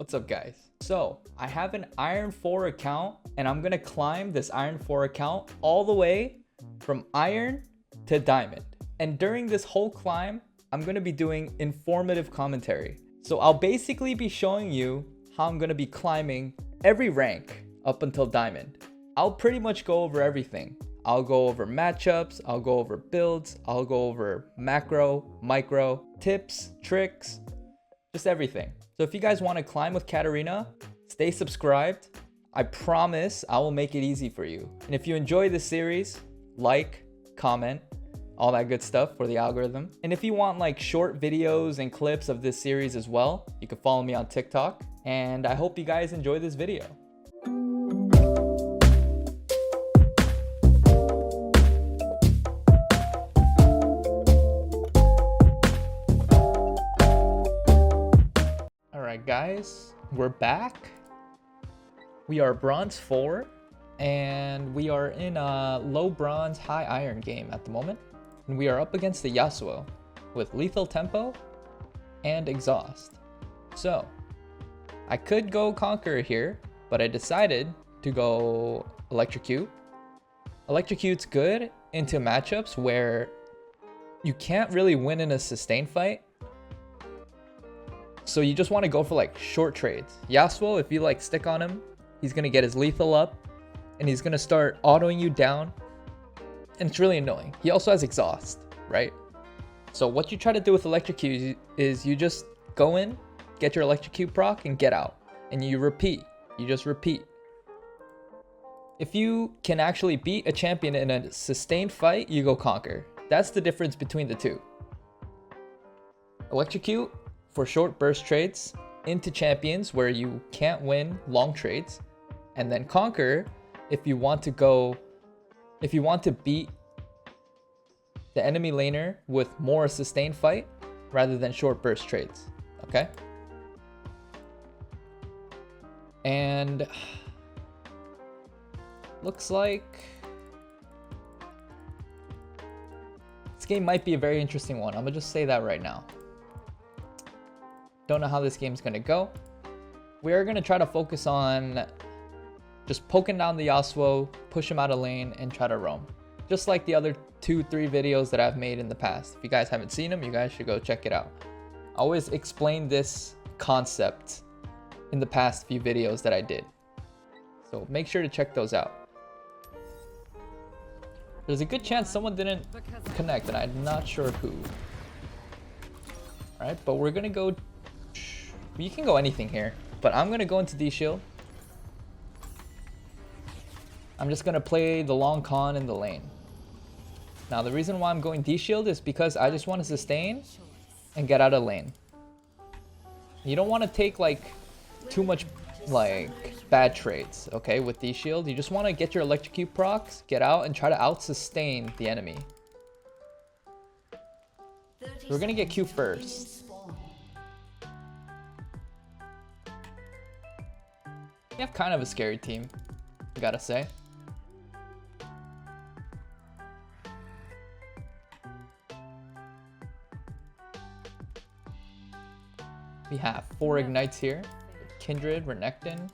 What's up guys? So I have an Iron 4 account and I'm gonna climb this Iron 4 account all the way from Iron to Diamond. And during this whole climb, I'm gonna be doing informative commentary. So I'll basically be showing you how I'm gonna be climbing every rank up until Diamond. I'll pretty much go over everything. I'll go over matchups, I'll go over builds, I'll go over macro, micro, tips, tricks, just everything. So if you guys want to climb with Katarina, stay subscribed. I promise I will make it easy for you. And if you enjoy this series, like, comment, all that good stuff for the algorithm. And if you want like short videos and clips of this series as well, you can follow me on TikTok. And I hope you guys enjoy this video. Alright guys, we're back. We are bronze 4 and we are in a low bronze high iron game at the moment. And we are up against the Yasuo with lethal tempo and exhaust. So I could go Conqueror here, but I decided to go Electrocute. Electrocute's good into matchups where you can't really win in a sustained fight. So you just want to go for like short trades. Yasuo, if you like stick on him, he's going to get his lethal up and he's going to start autoing you down. And it's really annoying. He also has exhaust, right? So what you try to do with Electrocute is you just go in, get your Electrocute proc and get out. And you repeat. You just repeat. If you can actually beat a champion in a sustained fight, you go Conquer. That's the difference between the two. Electrocute for short burst trades into champions where you can't win long trades, and then Conquer if you want to beat the enemy laner with more sustained fight rather than short burst trades. Okay, and looks like this game might be a very interesting one. I'm gonna just say that right now. Don't know how this game's gonna go. We are gonna try to focus on just poking down the Yasuo, push him out of lane, and try to roam. Just like the other 2-3 videos that I've made in the past. If you guys haven't seen them, you guys should go check it out. I always explain this concept in the past few videos that I did. So make sure to check those out. There's a good chance someone didn't connect, and I'm not sure who. Alright, but we're gonna go. You can go anything here, but I'm gonna go into D-Shield. I'm just gonna play the long con in the lane. Now the reason why I'm going D-Shield is because I just want to sustain and get out of lane. You don't want to take like too much like bad trades, okay, with D-Shield. You just want to get your Electrocute procs, get out, and try to out-sustain the enemy. We're gonna get Q first. We have kind of a scary team, I gotta say. We have 4 Ignites here. Kindred, Renekton,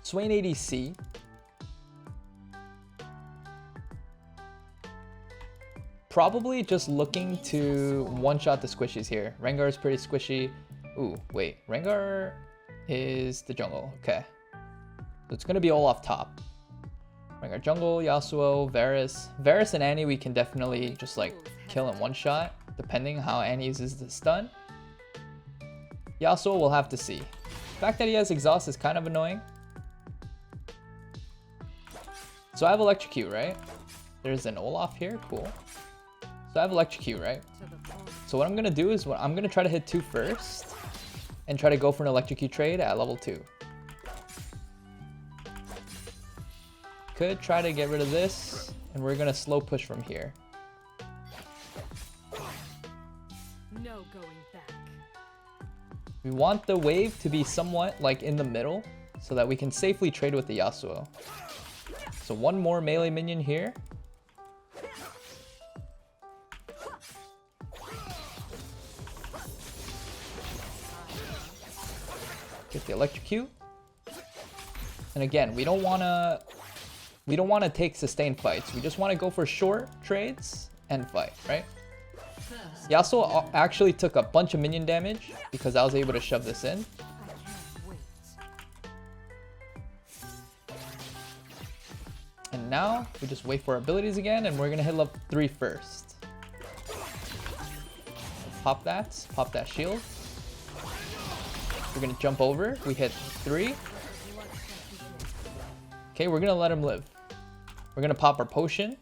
Swain ADC. Probably just looking to one-shot the squishies here. Rengar is pretty squishy. Ooh, wait. Rengar is the jungle. Okay. So it's going to be all off top. Rengar jungle, Yasuo, Varus. Varus and Annie we can definitely just like kill in one shot, depending how Annie uses the stun. Yasuo we'll have to see. The fact that he has exhaust is kind of annoying. So I have Electrocute, right? There's an Olaf here, cool. So I have Electrocute, right? So what I'm going to do is I'm going to try to hit 2 first and try to go for an Electrocute trade at level 2. Could try to get rid of this, and we're gonna slow push from here. No going back. We want the wave to be somewhat like in the middle so that we can safely trade with the Yasuo. So one more melee minion here. Get the electrocute. And again, we don't want to take sustained fights. We just want to go for short trades and fight, right? Yasuo actually took a bunch of minion damage because I was able to shove this in. And now we just wait for our abilities again, and we're gonna hit level 3 first. Pop that shield. We're gonna jump over. We hit 3. Okay, we're gonna let him live. We're gonna pop our potion.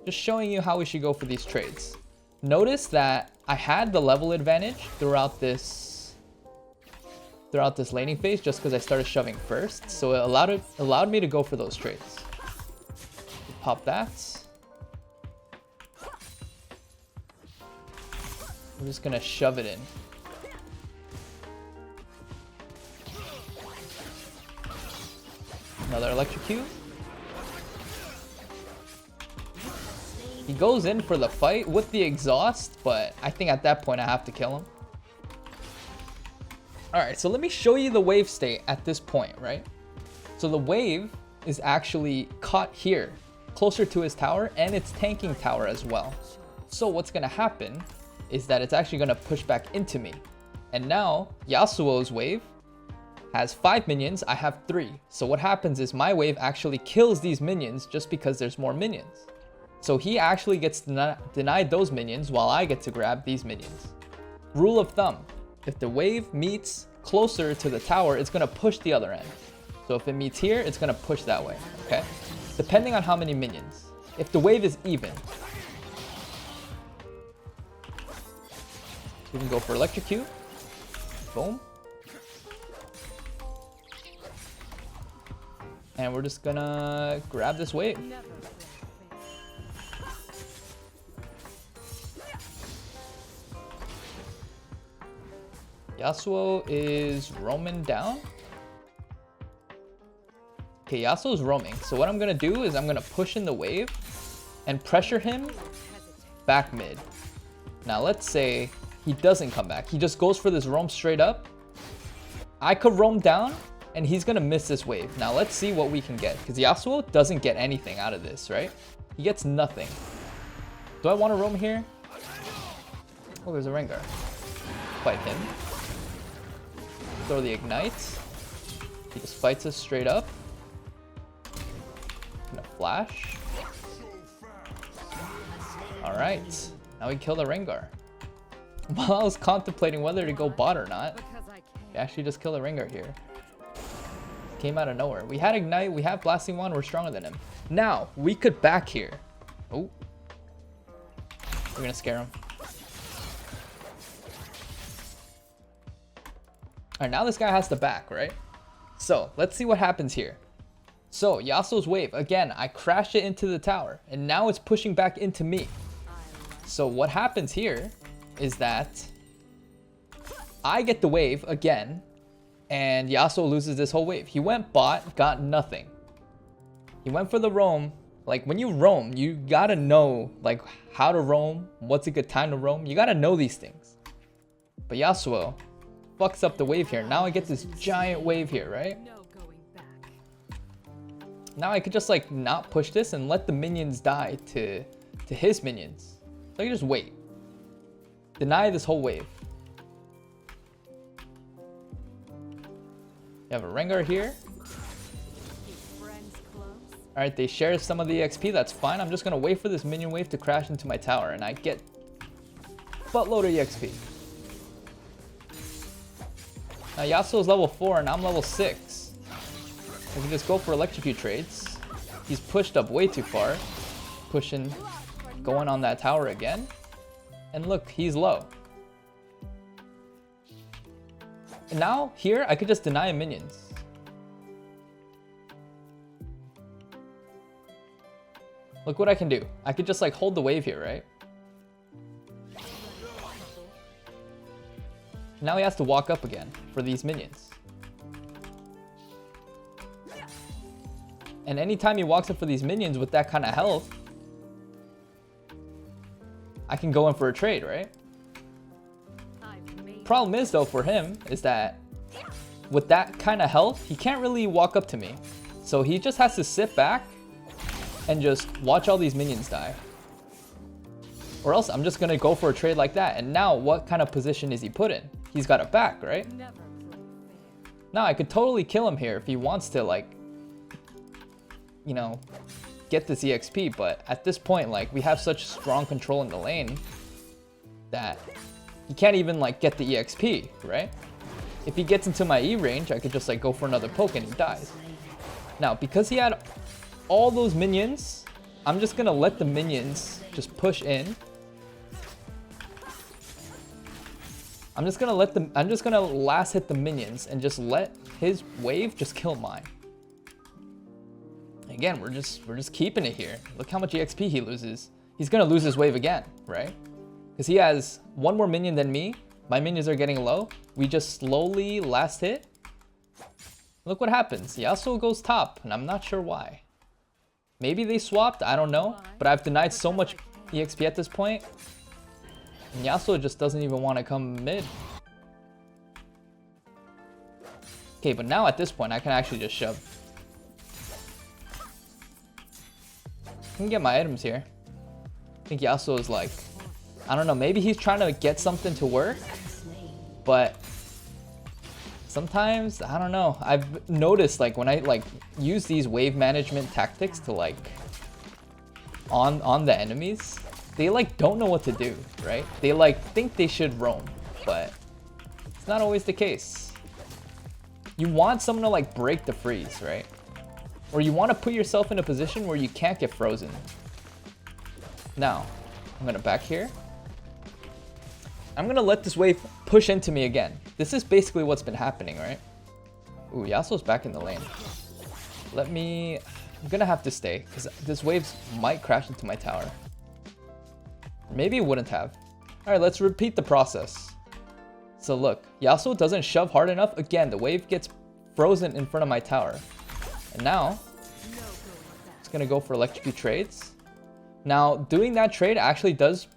Just showing you how we should go for these trades. Notice that I had the level advantage throughout this laning phase just because I started shoving first. So it allowed me to go for those trades. Pop that. I'm just gonna shove it in. Another electrocute. He goes in for the fight with the exhaust, but I think at that point I have to kill him. Alright, so let me show you the wave state at this point, right? So the wave is actually caught here, closer to his tower, and it's tanking tower as well. So what's gonna happen is that it's actually gonna push back into me. And now Yasuo's wave has 5 minions, I have 3. So what happens is my wave actually kills these minions just because there's more minions. So he actually gets denied those minions while I get to grab these minions. Rule of thumb, if the wave meets closer to the tower, it's gonna push the other end. So if it meets here, it's gonna push that way, okay? Depending on how many minions. If the wave is even, we can go for electrocute. Boom. And we're just gonna grab this wave. Yasuo is roaming down. Okay, Yasuo's roaming. So what I'm gonna do is I'm gonna push in the wave and pressure him back mid. Now let's say he doesn't come back. He just goes for this roam straight up. I could roam down and he's gonna miss this wave. Now let's see what we can get, because Yasuo doesn't get anything out of this, right? He gets nothing. Do I want to roam here? Oh, there's a Rengar. Fight him. Throw the ignite. He just fights us straight up. Gonna flash. Alright. Now we kill the Rengar. While I was contemplating whether to go bot or not, we actually just kill the Rengar here. Came out of nowhere. We had ignite, we have blasting wand, we're stronger than him. Now, we could back here. Oh. We're gonna scare him. Alright, now this guy has to back, right? So, let's see what happens here. So, Yasuo's wave, again, I crashed it into the tower, and now it's pushing back into me. So what happens here is that I get the wave again, and Yasuo loses this whole wave. He went bot, got nothing. He went for the roam. Like, when you roam, you gotta know, like, how to roam, what's a good time to roam. You gotta know these things. But Yasuo fucks up the wave here. Now I get this giant wave here, right? Now I could just like not push this and let the minions die to his minions. So I can just wait. Deny this whole wave. You have a Rengar here. Alright, they share some of the XP, that's fine. I'm just gonna wait for this minion wave to crash into my tower and I get buttload of EXP. Now Yasuo's level 4 and I'm level 6. I can just go for electrocute trades. He's pushed up way too far. Pushing, going on that tower again. And look, he's low. And now, here, I could just deny minions. Look what I can do. I could just like hold the wave here, right? Now he has to walk up again for these minions. And anytime he walks up for these minions with that kind of health, I can go in for a trade, right? problem is though for him is that with that kind of health, he can't really walk up to me. So he just has to sit back and just watch all these minions die. Or else I'm just gonna go for a trade like that. And now what kind of position is he put in? He's got a back, right? Now I could totally kill him here if he wants to, like, you know, get this EXP. But at this point, like, we have such strong control in the lane that he can't even, like, get the EXP, right? If he gets into my E range, I could just, like, go for another poke and he dies. Now, because he had all those minions, I'm just gonna let the minions just push in. I'm just gonna last hit the minions and just let his wave just kill mine. Again, we're just keeping it here. Look how much EXP he loses. He's gonna lose his wave again, right? Because he has one more minion than me. My minions are getting low. We just slowly last hit. Look what happens. Yasuo goes top, and I'm not sure why. Maybe they swapped, I don't know. But I've denied so much EXP at this point. And Yasuo just doesn't even want to come mid. Okay, but now at this point, I can actually just shove. I can get my items here. I think Yasuo is like, I don't know, maybe he's trying to get something to work. But sometimes, I don't know. I've noticed, like, when I, like, use these wave management tactics to, like, on the enemies, they, like, don't know what to do, right? They, like, think they should roam, but it's not always the case. You want someone to, like, break the freeze, right? Or you want to put yourself in a position where you can't get frozen. Now, I'm gonna back here. I'm gonna let this wave push into me again. This is basically what's been happening, right? Ooh, Yasuo's back in the lane. I'm gonna have to stay, because this wave might crash into my tower. Maybe it wouldn't have. Alright, let's repeat the process. So look, Yasuo doesn't shove hard enough. Again, the wave gets frozen in front of my tower. And now, it's gonna go for electrocute trades. Now, doing that trade actually does,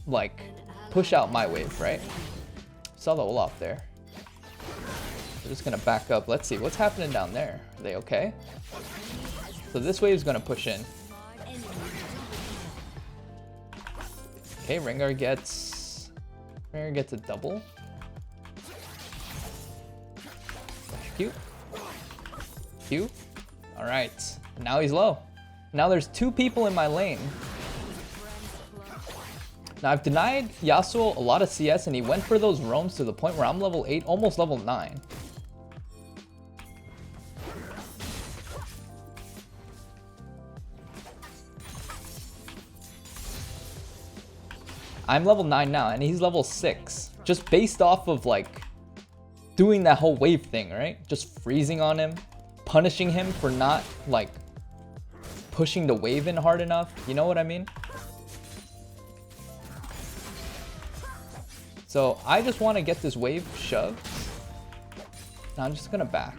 like, push out my wave, right? Saw the Olaf there. We're just gonna back up. Let's see, what's happening down there? Are they okay? So this wave is gonna push in. Okay, Rengar gets a double. Cute. Cute. Alright. Now he's low. Now there's two people in my lane. Now I've denied Yasuo a lot of CS and he went for those roams to the point where I'm level 8, almost level 9. I'm level 9 now and he's level 6. Just based off of, like, doing that whole wave thing, right? Just freezing on him, punishing him for not, like, pushing the wave in hard enough. You know what I mean? So I just want to get this wave shoved. Now I'm just gonna back.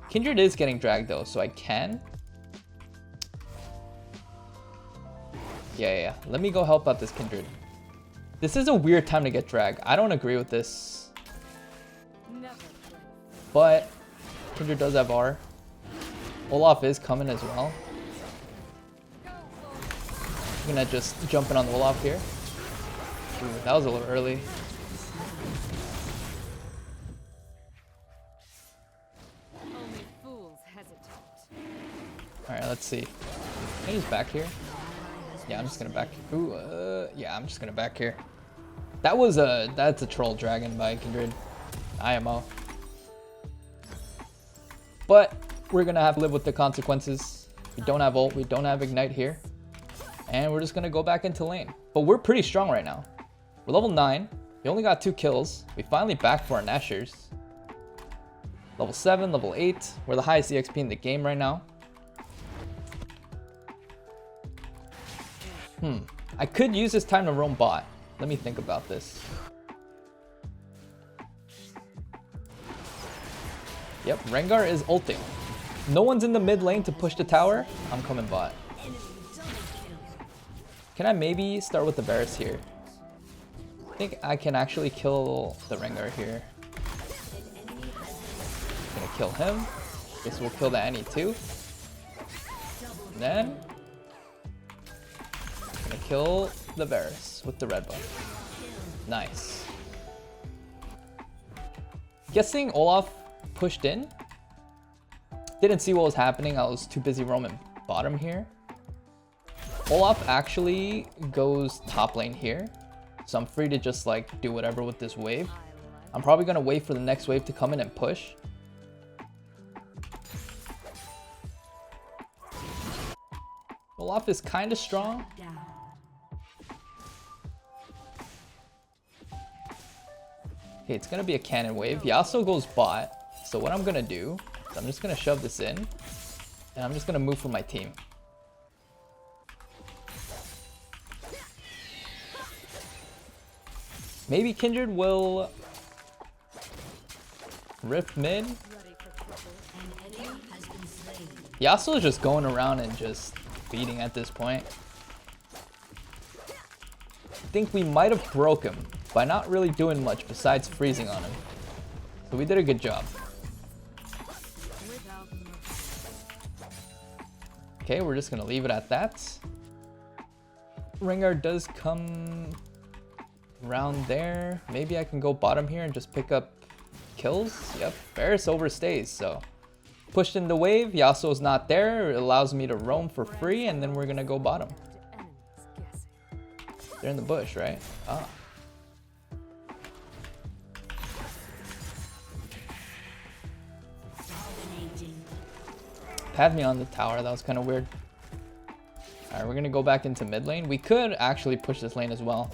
Kindred is getting dragged though, so I can. Yeah. Let me go help out this Kindred. This is a weird time to get dragged. I don't agree with this. But Kindred does have R. Olaf is coming as well. I'm gonna just jump in on the Olaf here. Ooh, that was a little early. Alright, let's see. Can I just back here? Yeah, I'm just gonna back. Ooh, yeah, I'm just gonna back here. That's a troll dragon by Kindred. IMO. But we're gonna have to live with the consequences. We don't have ult, we don't have ignite here. And we're just gonna go back into lane. But we're pretty strong right now. We're level 9. We only got 2 kills. We finally back for our Nashers. Level 7, level 8. We're the highest EXP in the game right now. I could use this time to roam bot. Let me think about this. Yep, Rengar is ulting. No one's in the mid lane to push the tower. I'm coming bot. Can I maybe start with the Varus here? think I can actually kill the Rengar here. Gonna kill him. This will kill the Annie too. And then gonna kill the Varus with the red buff. Nice. Guessing Olaf pushed in. Didn't see what was happening. I was too busy roaming bottom here. Olaf actually goes top lane here. So I'm free to just like do whatever with this wave. I'm probably gonna wait for the next wave to come in and push. Olaf is kind of strong. Okay, it's gonna be a cannon wave. Yasuo goes bot. So what I'm gonna do is I'm just gonna shove this in. And I'm just gonna move for my team. Maybe Kindred will rift mid. Yasuo is just going around and just beating at this point. I think we might have broke him by not really doing much besides freezing on him. So we did a good job. Okay, we're just gonna leave it at that. Rengar does come around there. Maybe I can go bottom here and just pick up kills. Yep, Varus overstays, so pushed in the wave. Yasuo's not there. It allows me to roam for free, and then we're gonna go bottom. They're in the bush, right? Ah. Had me on the tower. That was kind of weird. All right, we're gonna go back into mid lane. We could actually push this lane as well.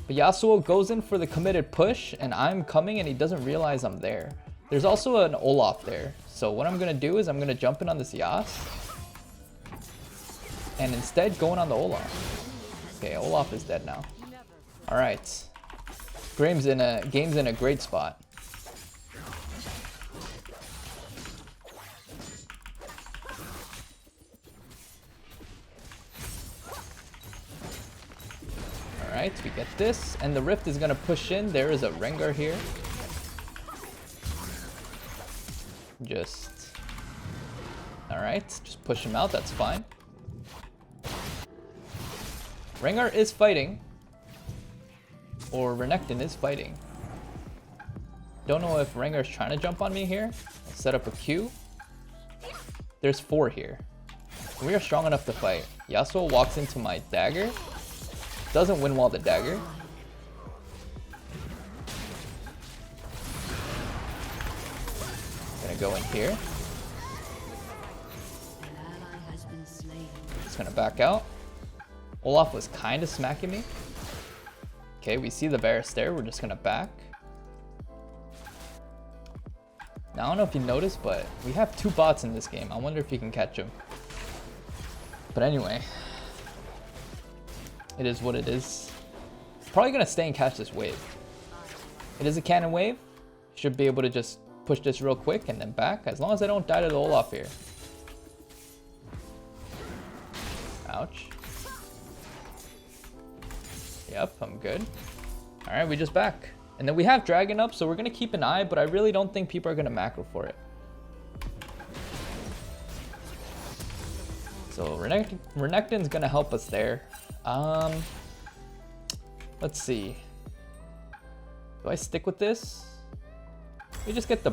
But Yasuo goes in for the committed push, and I'm coming, and he doesn't realize I'm there. There's also an Olaf there. So what I'm gonna do is I'm gonna jump in on this Yas, and instead going on the Olaf. Okay, Olaf is dead now. All right, game's in a great spot. Alright, we get this, and the rift is gonna push in. There is a Rengar here. Alright, just push him out, that's fine. Rengar is fighting. Or Renekton is fighting. Don't know if Rengar's trying to jump on me here. I'll set up a Q. There's 4 here. We are strong enough to fight. Yasuo walks into my dagger. Doesn't win wall the dagger. Gonna go in here. Just gonna back out. Olaf was kind of smacking me. Okay, we see the Varus there. We're just gonna back. Now I don't know if you noticed, but we have 2 bots in this game. I wonder if you can catch them. But anyway. It is what it is. Probably gonna stay and catch this wave. It is a cannon wave. Should be able to just push this real quick and then back. As long as I don't die to the Olaf here. Ouch. Yep, I'm good. Alright, we just back. And then we have Dragon up, so we're gonna keep an eye, but I really don't think people are gonna macro for it. So Renekton's gonna help us there. Let's see. Do I stick with this? We just get the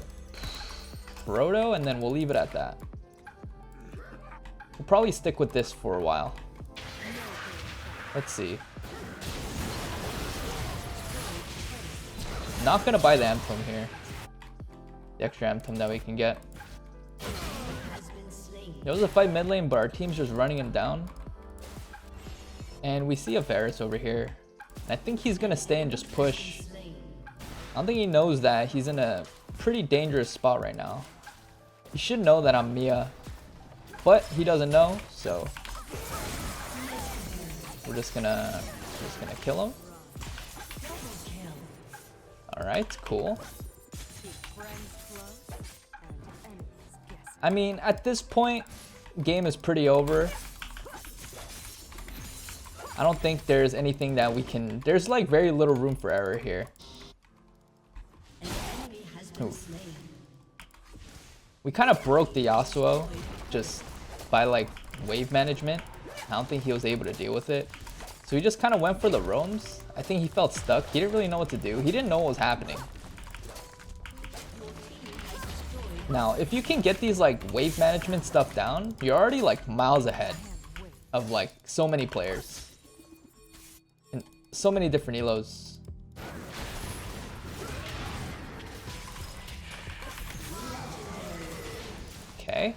Proto and then we'll leave it at that. We'll probably stick with this for a while. Let's see. Not gonna buy the Anthem here. The extra Anthem that we can get. There was a fight mid lane, but our team's just running him down. And we see a Varus over here. And I think he's gonna stay and just push. I don't think he knows that he's in a pretty dangerous spot right now. He should know that I'm Mia, but he doesn't know, so we're just gonna kill him. Alright, cool. I mean, at this point, game is pretty over. I don't think there's anything that we can... There's like very little room for error here. Ooh. We kind of broke the Yasuo just by like wave management. I don't think he was able to deal with it. So he just kind of went for the roams. I think he felt stuck. He didn't really know what to do. He didn't know what was happening. Now, if you can get these like wave management stuff down, you're already like miles ahead of like so many players. And so many different elos. Okay.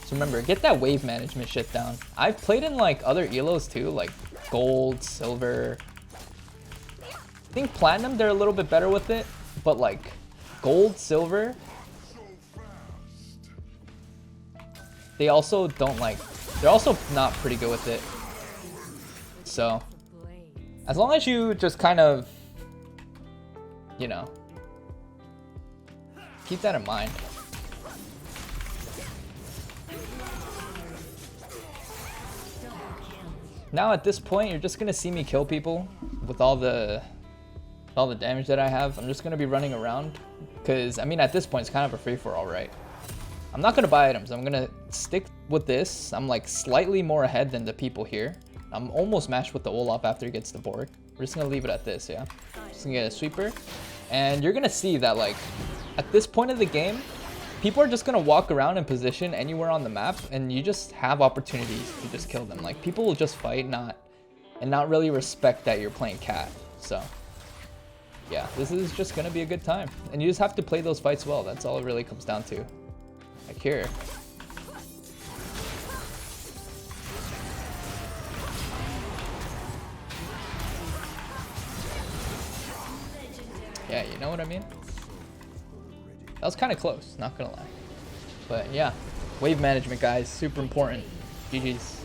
So remember, get that wave management shit down. I've played in like other elos too, like gold, silver. I think platinum, they're a little bit better with it, but like gold, silver, they also don't like, they're also not pretty good with it. So as long as you just kind of, you know, keep that in mind. Now at this point, you're just gonna see me kill people with all the damage that I have. I'm just gonna be running around because I mean at this point it's kind of a free-for-all, right? I'm not gonna buy items. I'm gonna stick with this. I'm like slightly more ahead than the people here. I'm almost matched with the Olaf after he gets the Borg. We're just gonna leave it at this, yeah. Just gonna get a sweeper, and you're gonna see that like at this point of the game, people are just gonna walk around in position anywhere on the map, and you just have opportunities to just kill them. Like people will just fight, not really respect that you're playing cat. So yeah, this is just gonna be a good time, and you just have to play those fights well. That's all it really comes down to. Like here. Yeah, you know what I mean? That was kind of close, not gonna lie. But yeah, wave management, guys, super important. GG's.